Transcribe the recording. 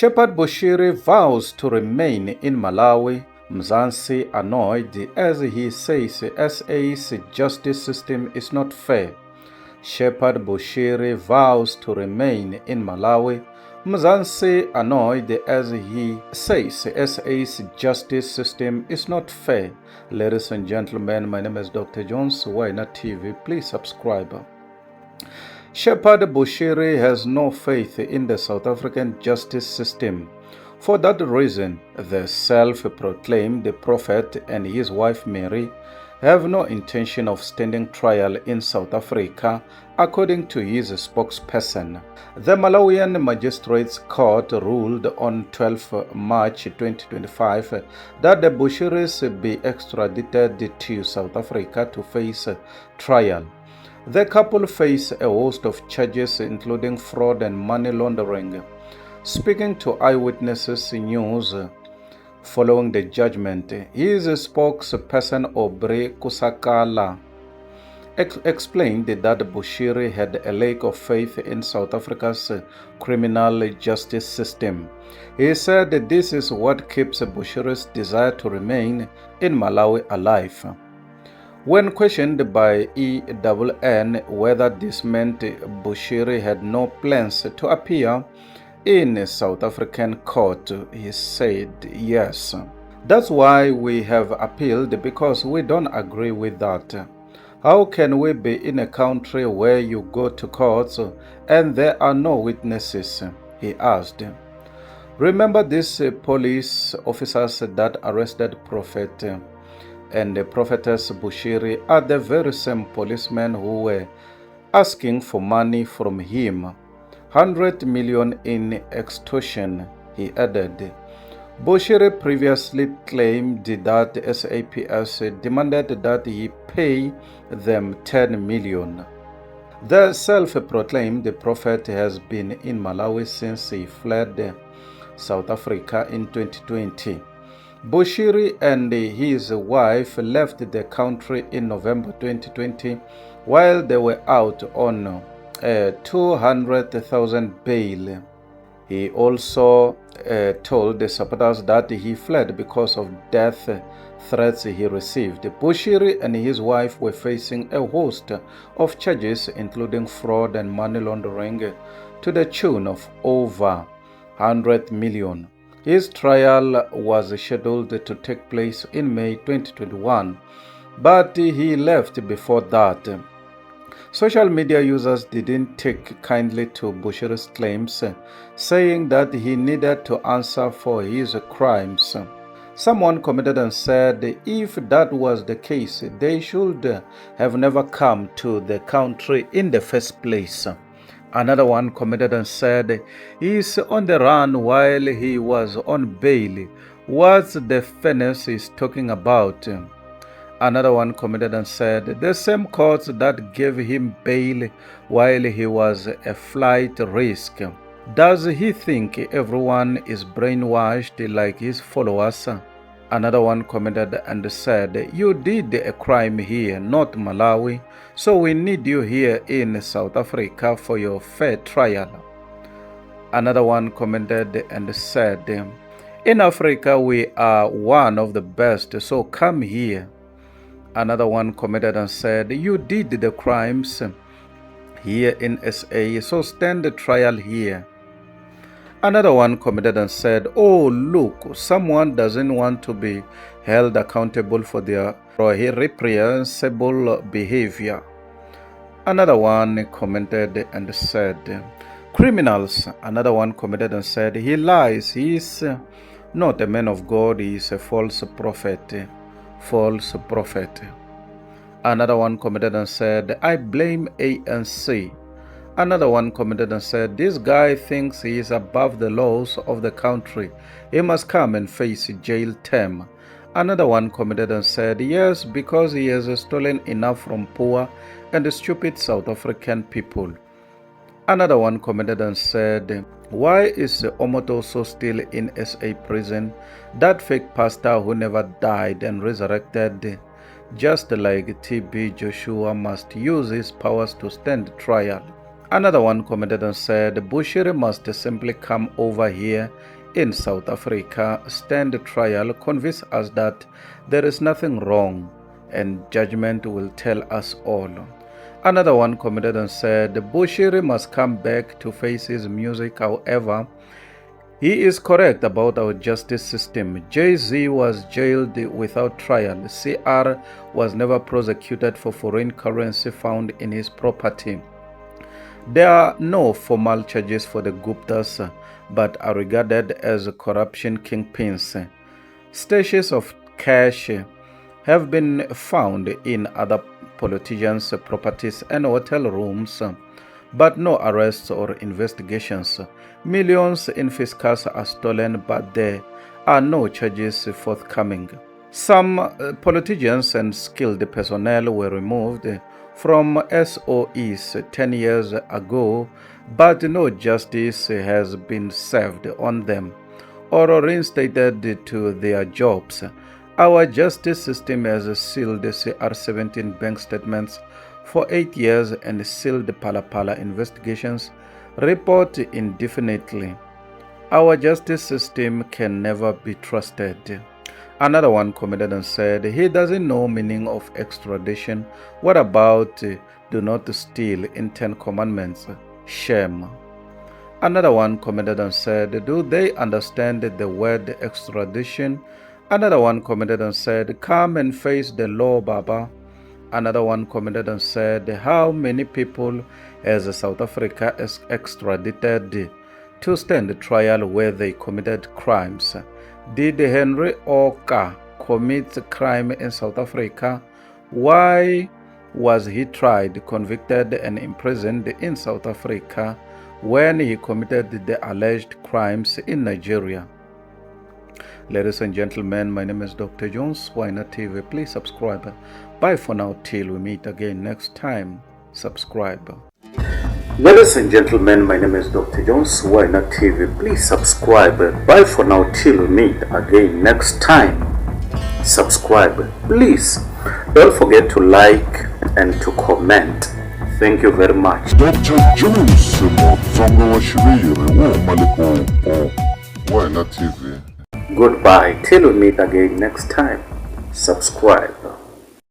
Shepherd Bushiri vows to remain in Malawi. Mzansi annoyed as he says SA's justice system is not fair. Shepherd Bushiri vows to remain in Malawi. Mzansi annoyed as he says SA's justice system is not fair. Ladies and gentlemen, my name is Dr. Jones. Why Not TV? Please subscribe. Shepherd Bushiri has no faith in the South African justice system. For that reason, the self-proclaimed prophet and his wife Mary have no intention of standing trial in South Africa, according to his spokesperson. The Malawian Magistrates Court ruled on 12 March 2025 that the Bushiris be extradited to South Africa to face trial. The couple face a host of charges including fraud and money laundering. Speaking to Eyewitnesses News following the judgment, his spokesperson Aubrey Kusakala explained that Bushiri had a lack of faith in South Africa's criminal justice system. He said this is what keeps Bushiri's desire to remain in Malawi alive. When questioned by EWN whether this meant Bushiri had no plans to appear in a South African court, he said, "Yes. That's why we have appealed, because we don't agree with that. How can we be in a country where you go to court and there are no witnesses?" he asked. Remember, these police officers that arrested Prophet and the prophetess Bushiri are the very same policemen who were asking for money from him. 100 million in extortion, he added. Bushiri previously claimed that SAPS demanded that he pay them 10 million. The self-proclaimed prophet has been in Malawi since he fled South Africa in 2020. Bushiri and his wife left the country in November 2020 while they were out on 200,000 bail. He also told the supporters that he fled because of death threats he received. Bushiri and his wife were facing a host of charges including fraud and money laundering to the tune of over 100 million. His trial was scheduled to take place in May 2021, but he left before that. Social media users didn't take kindly to Bushiri's claims, saying that he needed to answer for his crimes. Someone commented and said if that was the case, they should have never come to the country in the first place. Another one commented and said, he's on the run while he was on bail. What's the fairness he's talking about? Another one commented and said, the same courts that gave him bail while he was a flight risk. Does he think everyone is brainwashed like his followers? Another one commented and said, you did a crime here, not Malawi, so we need you here in South Africa for your fair trial. Another one commented and said, in Africa we are one of the best, so come here. Another one commented and said, you did the crimes here in SA, so stand the trial here. Another one commented and said, oh look, someone doesn't want to be held accountable for their reprehensible behavior. Another one commented and said, criminals. Another one commented and said, he lies, he is not a man of God, he is a false prophet. False prophet. Another one commented and said, I blame ANC. Another one commented and said, this guy thinks he is above the laws of the country. He must come and face jail term. Another one commented and said, yes, because he has stolen enough from poor and stupid South African people. Another one commented and said, why is Omotoso still in SA prison? That fake pastor who never died and resurrected, just like TB Joshua, must use his powers to stand trial. Another one commented and said, Bushiri must simply come over here in South Africa, stand trial, convince us that there is nothing wrong, and judgment will tell us all. Another one commented and said, Bushiri must come back to face his music. However, he is correct about our justice system. Jay-Z was jailed without trial. CR was never prosecuted for foreign currency found in his property. There are no formal charges for the Guptas, but are regarded as corruption kingpins. Stashes of cash have been found in other politicians' properties and hotel rooms, but no arrests or investigations. Millions in fiscals are stolen, but there are no charges forthcoming. Some politicians and skilled personnel were removed from SOEs 10 years ago, but no justice has been served on them or reinstated to their jobs. Our justice system has sealed CR17 bank statements for 8 years and sealed Pala investigations report indefinitely. Our justice system can never be trusted. Another one commented and said, he doesn't know meaning of extradition. What about do not steal in 10 commandments? Shame. Another one commented and said, do they understand the word extradition? Another one commented and said, come and face the law, Baba. Another one commented and said, how many people has South Africa extradited to stand trial where they committed crimes? Did Henry Oka commit crime in South Africa? Why was he tried, convicted, and imprisoned in South Africa when he committed the alleged crimes in Nigeria? Ladies and gentlemen, my name is Dr. Jones. Why Not TV? Please subscribe. Bye for now till we meet again next time. Subscribe. Ladies and gentlemen, my name is Dr. Jones. Why Not TV? Please subscribe. Bye for now till we meet again next time. Subscribe. Please don't forget to like and to comment. Thank you very much. Dr. Jones, Why Not TV? Goodbye till we meet again next time. Subscribe.